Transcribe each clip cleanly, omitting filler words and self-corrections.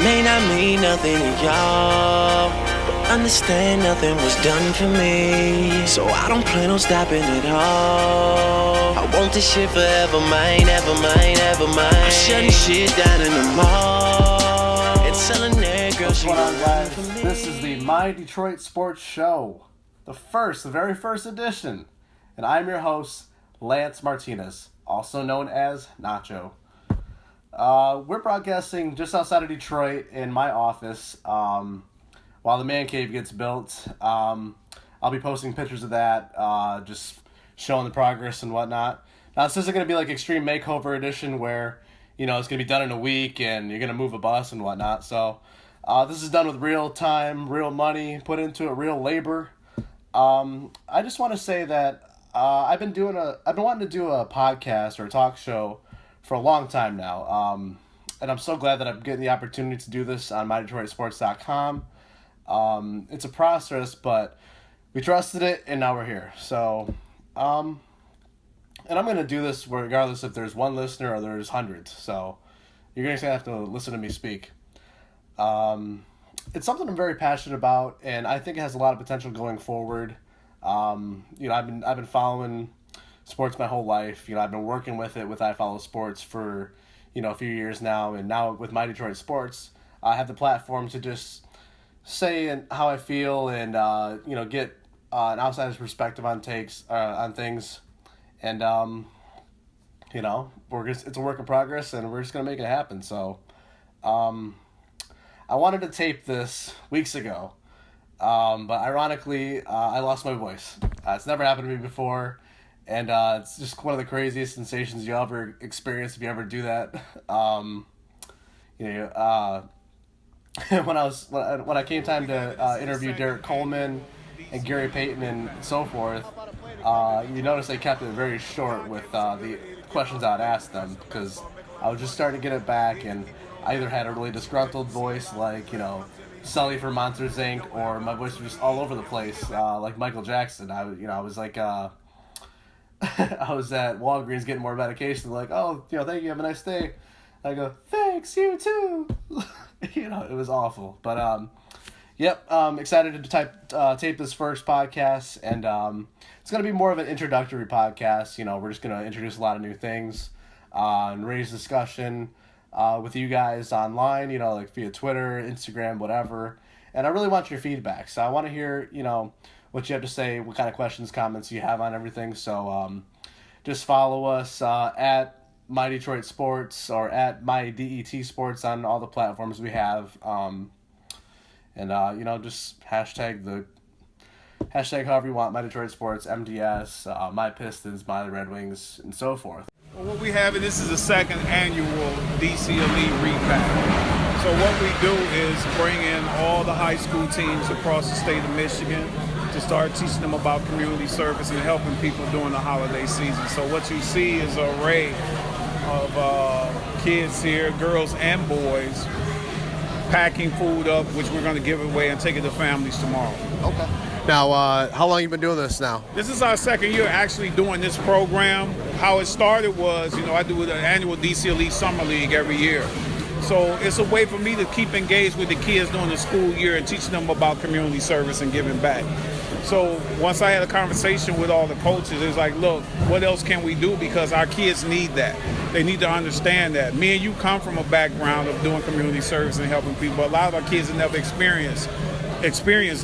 may not mean nothing to y'all, but understand nothing was done for me. So I don't plan on stopping at all. I want this shit forever, mine, ever mine, ever mine. I'm shutting shit down in the mall and telling that girl she What's going on, guys? This is the My Detroit Sports Show, the very first edition, and I'm your host, Lance Martinez, also known as Nacho. We're broadcasting just outside of Detroit in my office while the man cave gets built. I'll be posting pictures of that, just showing the progress and whatnot. Now, this isn't going to be like Extreme Makeover Edition where, you know, it's going to be done in a week and you're going to move a bus and whatnot. So this is done with real time, real money, put into it, real labor. I just want to say that I've been wanting to do a podcast or a talk show for a long time now, and I'm so glad that I'm getting the opportunity to do this on mydetroitsports.com. It's a process, but we trusted it, and now we're here. So, and I'm going to do this regardless if there's one listener or there's hundreds. So, you're going to have to listen to me speak. It's something I'm very passionate about, and I think it has a lot of potential going forward. You know, I've been following sports my whole life. You know, I've been working with I Follow Sports for, you know, a few years now, and now with My Detroit Sports, I have the platform to just say how I feel and you know, get an outsider's perspective on things, and you know, it's a work in progress, and we're just gonna make it happen. So, I wanted to tape this weeks ago, but ironically, I lost my voice. It's never happened to me before. And it's just one of the craziest sensations you ever experience if you ever do that. You know, when I came time to interview Derek Coleman and Gary Payton and so forth, you notice I kept it very short with the questions I'd ask them, because I was just starting to get it back, and I either had a really disgruntled voice like, you know, Sully from Monsters Inc., or my voice was just all over the place like Michael Jackson. I was like I was at Walgreens getting more medication. Like, oh, you know, thank you, have a nice day. I go, thanks, you too. You know, it was awful. But, yep, excited to tape this first podcast. And it's going to be more of an introductory podcast. You know, we're just going to introduce a lot of new things and raise discussion with you guys online, you know, like via Twitter, Instagram, whatever. And I really want your feedback. So I want to hear, you know, what you have to say, what kind of questions, comments you have on everything. So just follow us at My Detroit Sports or at My DET Sports on all the platforms we have. And, you know, just hashtag however you want, My Detroit Sports, MDS, My Pistons, My Red Wings, and so forth. Well, what we have, this is the second annual DC Elite Repack. So what we do is bring in all the high school teams across the state of Michigan to start teaching them about community service and helping people during the holiday season. So what you see is an array of kids here, girls and boys, packing food up, which we're going to give away and take it to families tomorrow. Okay. Now, how long have you been doing this now? This is our second year actually doing this program. How it started was, you know, I do the annual DC Elite Summer League every year. So it's a way for me to keep engaged with the kids during the school year and teaching them about community service and giving back. So once I had a conversation with all the coaches, it was like, look, what else can we do? Because our kids need that. They need to understand that. Me and you come from a background of doing community service and helping people, but a lot of our kids have never experienced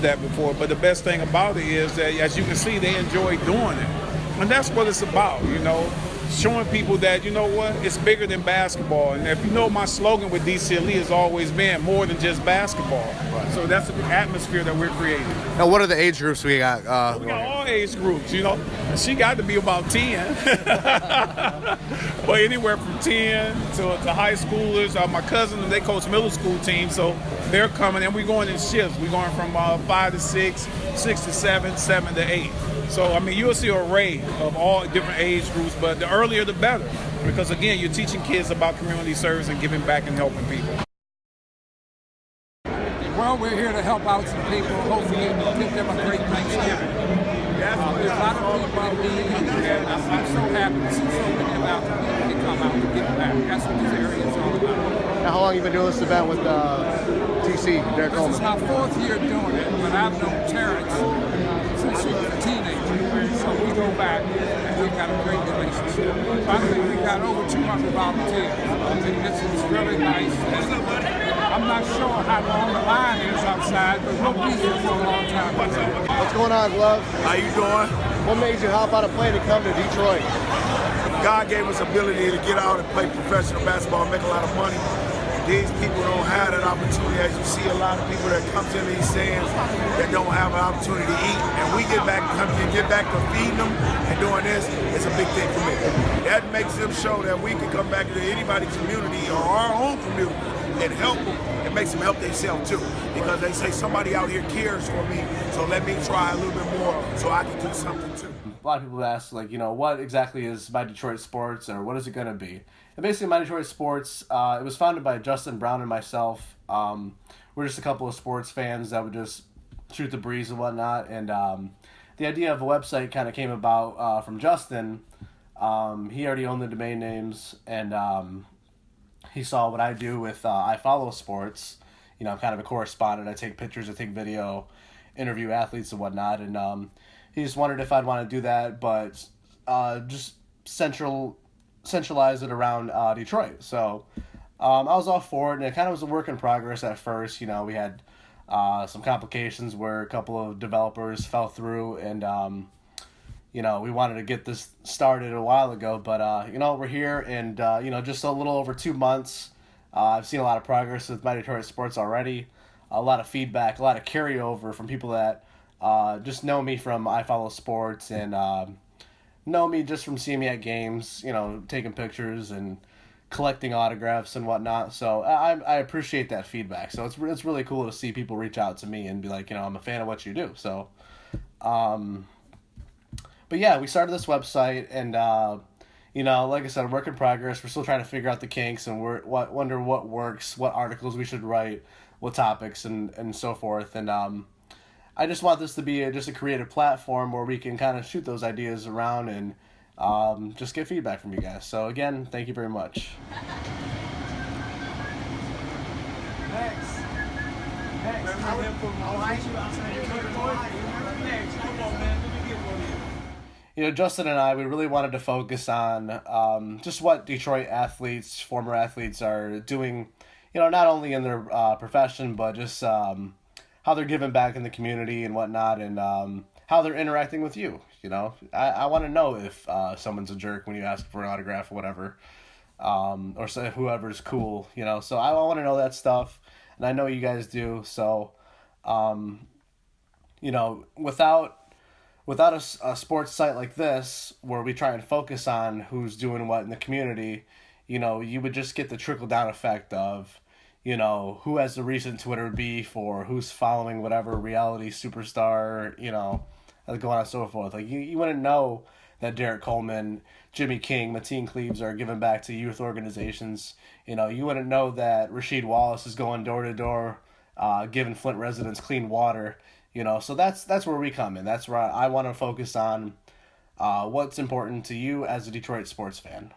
that before. But the best thing about it is that, as you can see, they enjoy doing it. And that's what it's about, you know, showing people that, you know what, it's bigger than basketball. And if you know, my slogan with DC Elite has always been more than just basketball. Right. So that's the atmosphere that we're creating. Now, what are the age groups we got? We got all age groups, you know. She got to be about 10. But anywhere from 10 to high schoolers. My cousin, they coach middle school teams, so they're coming. And we're going in shifts. We're going from 5 to 6, 6 to 7, 7 to 8. So, I mean, you'll see an array of all different age groups, but the earlier the better. Because, again, you're teaching kids about community service and giving back and helping people. Well, we're here to help out some people. Hopefully, give them a great Thanksgiving. There's a lot of people out there, and I'm so happy to see so many of our community come out to give back. That's what this area is all about. Now, how long you been doing this event with TC, Derek This is Coleman? my 4th year doing it, but I've known Terrence since he was a teenager. So we go back and we've got a great relationship. So I think we got over 200 volunteers. And this is really nice. I'm not sure how long the line is outside, but we'll be here for a long time. What's going on, Glove? How you doing? What made you hop out of plane to come to Detroit? God gave us ability to get out and play professional basketball and make a lot of money. These people don't have that opportunity. As you see, a lot of people that comes in these stands that don't have an opportunity to eat, and we get back to feeding them and doing this. It's a big thing for me. That makes them show that we can come back to anybody's community or our own community and help them. It makes them help themselves too, because they say somebody out here cares for me, so let me try a little bit more so I can do something too. A lot of people ask, like, what exactly is My Detroit Sports, or what is it going to be? And basically, My Detroit Sports, it was founded by Justin Brown and myself. We're just a couple of sports fans that would just shoot the breeze and whatnot. And the idea of a website kind of came about from Justin. He already owned the domain names, and he saw what I do with I Follow Sports. I'm kind of a correspondent. I take pictures, I take video, interview athletes and whatnot. And he just wondered if I'd want to do that, but just centralize it around Detroit. So I was all for it, and it kind of was a work in progress at first. We had some complications where a couple of developers fell through, and we wanted to get this started a while ago, but we're here, and just a little over 2 months. I've seen a lot of progress with My Detroit Sports already, a lot of feedback, a lot of carryover from people that just know me from I Follow Sports, and know me just from seeing me at games, taking pictures and collecting autographs and whatnot. So I appreciate that feedback. So it's really cool to see people reach out to me and be like, I'm a fan of what you do. So, but yeah, we started this website, and like I said, work in progress. We're still trying to figure out the kinks, and wonder what works, what articles we should write, what topics, and so forth. And I just want this to be just a creative platform where we can kind of shoot those ideas around and just get feedback from you guys. So again, thank you very much. Justin and I, we really wanted to focus on just what Detroit athletes, former athletes, are doing, not only in their profession, but just how they're giving back in the community and whatnot, and how they're interacting with you. I want to know if someone's a jerk when you ask for an autograph or whatever, or say whoever's cool. So I want to know that stuff, and I know you guys do. So, without a sports site like this, where we try and focus on who's doing what in the community, you would just get the trickle down effect of, who has the recent Twitter beef, or who's following whatever reality superstar, going on and so forth. Like, you wouldn't know that Derek Coleman, Jimmy King, Mateen Cleaves are giving back to youth organizations. You wouldn't know that Rasheed Wallace is going door to door, giving Flint residents clean water. So that's where we come in. That's where I want to focus on what's important to you as a Detroit sports fan.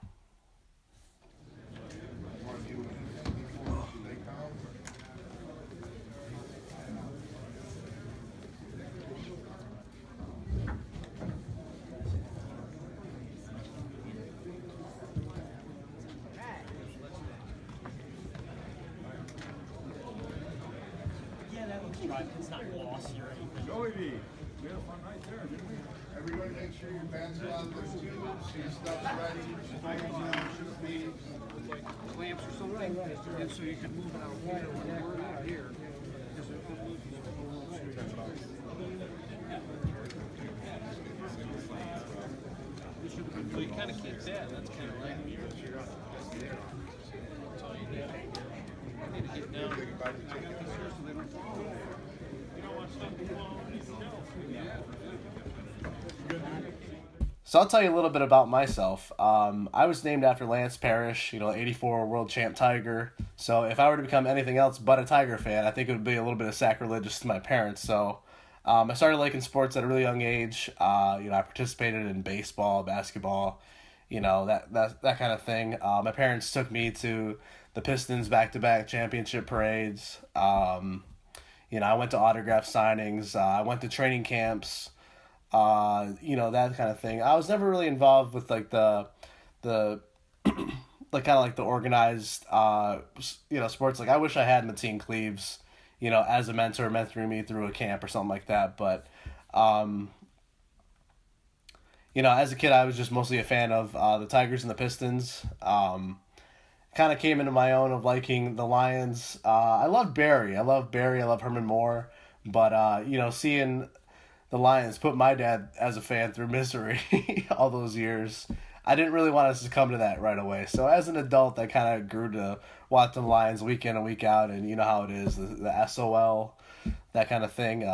It's not glossy or anything. Joey, we had fun right there, didn't we? Everybody make sure your pants are on those tubes, your stuff's ready, should be. Clamps or something, and so you can move it out here when we're out here. So you kind of keep that. That's kind of right here. That's all you do. I need to get down. So I'll tell you a little bit about myself. I was named after Lance Parrish, 84 world champ Tiger. So if I were to become anything else but a Tiger fan, I think it would be a little bit of sacrilegious to my parents. So I started liking sports at a really young age. I participated in baseball, basketball, that kind of thing. My parents took me to the Pistons back-to-back championship parades. I went to autograph signings. I went to training camps. That kind of thing. I was never really involved with like the like kind of like the organized sports. Like I wish I had Mateen Cleaves, as a mentor, mentoring me through a camp or something like that. But as a kid, I was just mostly a fan of the Tigers and the Pistons. Kind of came into my own of liking the Lions. I love Barry. I love Herman Moore. But, seeing the Lions put my dad as a fan through misery all those years, I didn't really want us to come to that right away. So as an adult, I kind of grew to watch the Lions week in and week out. And you know how it is, the SOL, that kind of thing.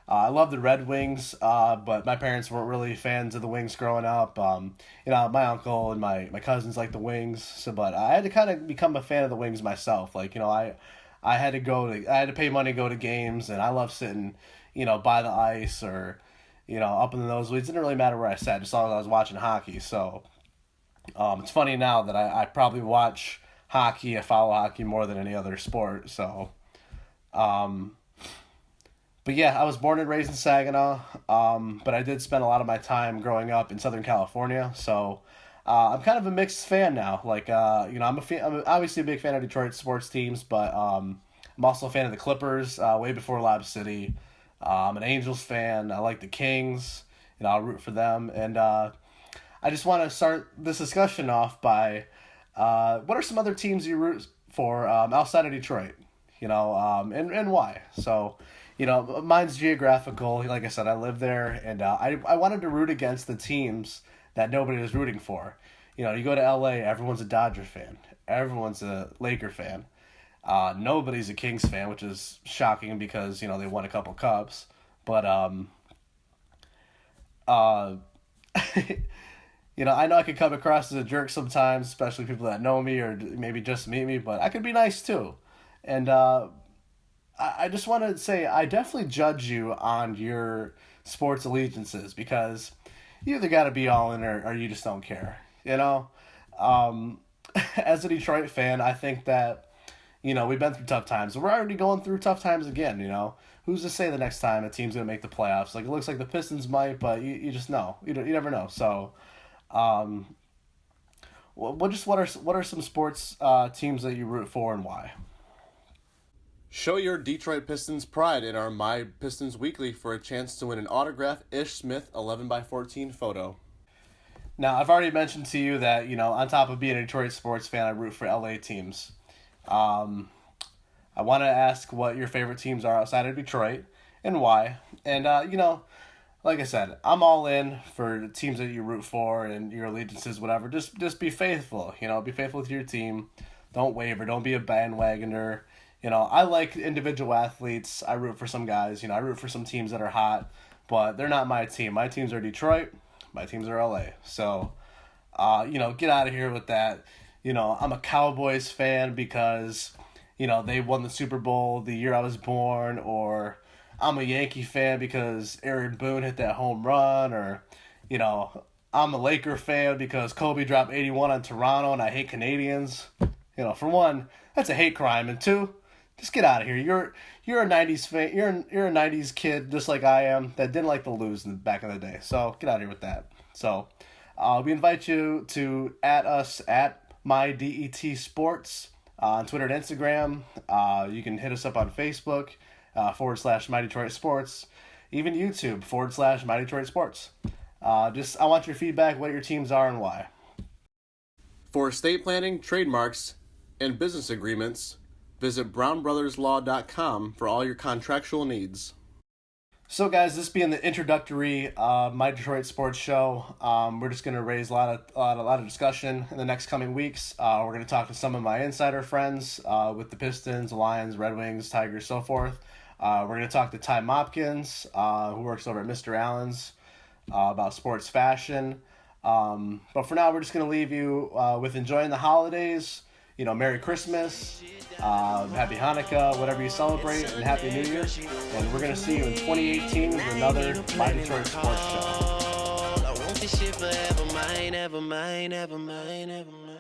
I love the Red Wings, but my parents weren't really fans of the Wings growing up. My uncle and my cousins liked the Wings, but I had to kind of become a fan of the Wings myself. I had to pay money to go to games, and I love sitting, by the ice or, up in the nosebleeds. It didn't really matter where I sat, just as long as I was watching hockey. So, it's funny now that I probably watch hockey, I follow hockey more than any other sport. So, But yeah, I was born and raised in Saginaw, but I did spend a lot of my time growing up in Southern California. So I'm kind of a mixed fan now. I'm obviously a big fan of Detroit sports teams, but I'm also a fan of the Clippers way before Lob City. I'm an Angels fan. I like the Kings. I'll root for them. And I just want to start this discussion off by what are some other teams you root for outside of Detroit? And why? So. Mine's geographical. Like I said, I live there, and I wanted to root against the teams that nobody was rooting for. You go to LA, everyone's a Dodger fan. Everyone's a Laker fan. Nobody's a Kings fan, which is shocking because, they won a couple cups. But, I know I could come across as a jerk sometimes, especially people that know me or maybe just meet me, but I could be nice too. And, I just want to say I definitely judge you on your sports allegiances because you either got to be all in or you just don't care, As a Detroit fan, I think that, we've been through tough times. We're already going through tough times again, Who's to say the next time a team's going to make the playoffs? Like, it looks like the Pistons might, but you just know. You never know. So, what are some sports teams that you root for and why? Show your Detroit Pistons pride in our My Pistons Weekly for a chance to win an autographed Ish Smith 11x14 photo. Now, I've already mentioned to you that, on top of being a Detroit sports fan, I root for LA teams. I want to ask what your favorite teams are outside of Detroit and why. And, like I said, I'm all in for the teams that you root for and your allegiances, whatever. Just be faithful, be faithful to your team. Don't waver. Don't be a bandwagoner. I like individual athletes. I root for some guys. I root for some teams that are hot, but they're not my team. My teams are Detroit. My teams are LA. So, get out of here with that. I'm a Cowboys fan because, they won the Super Bowl the year I was born, or I'm a Yankee fan because Aaron Boone hit that home run, or, I'm a Laker fan because Kobe dropped 81 on Toronto and I hate Canadians. For one, that's a hate crime, and two, just get out of here. You're a 90s fan. You're a 90s kid just like I am that didn't like to lose back in the day. So get out of here with that. So we invite you to @ us at MyDET Sports on Twitter and Instagram. You can hit us up on Facebook / My Detroit Sports, even YouTube / My Detroit Sports. I want your feedback, what your teams are and why. For estate planning, trademarks, and business agreements, visit brownbrotherslaw.com for all your contractual needs. So guys, this being the introductory My Detroit Sports Show, we're just going to raise a lot of discussion in the next coming weeks. We're going to talk to some of my insider friends with the Pistons, Lions, Red Wings, Tigers, so forth. We're going to talk to Ty Mopkins, who works over at Mr. Allen's, about sports fashion. But for now, we're just going to leave you with enjoying the holidays. Merry Christmas, Happy Hanukkah, whatever you celebrate, and Happy New Year. And we're going to see you in 2018 with another My Detroit Sports Show. I want this shit forever, mine, ever mine, ever mine, ever mine.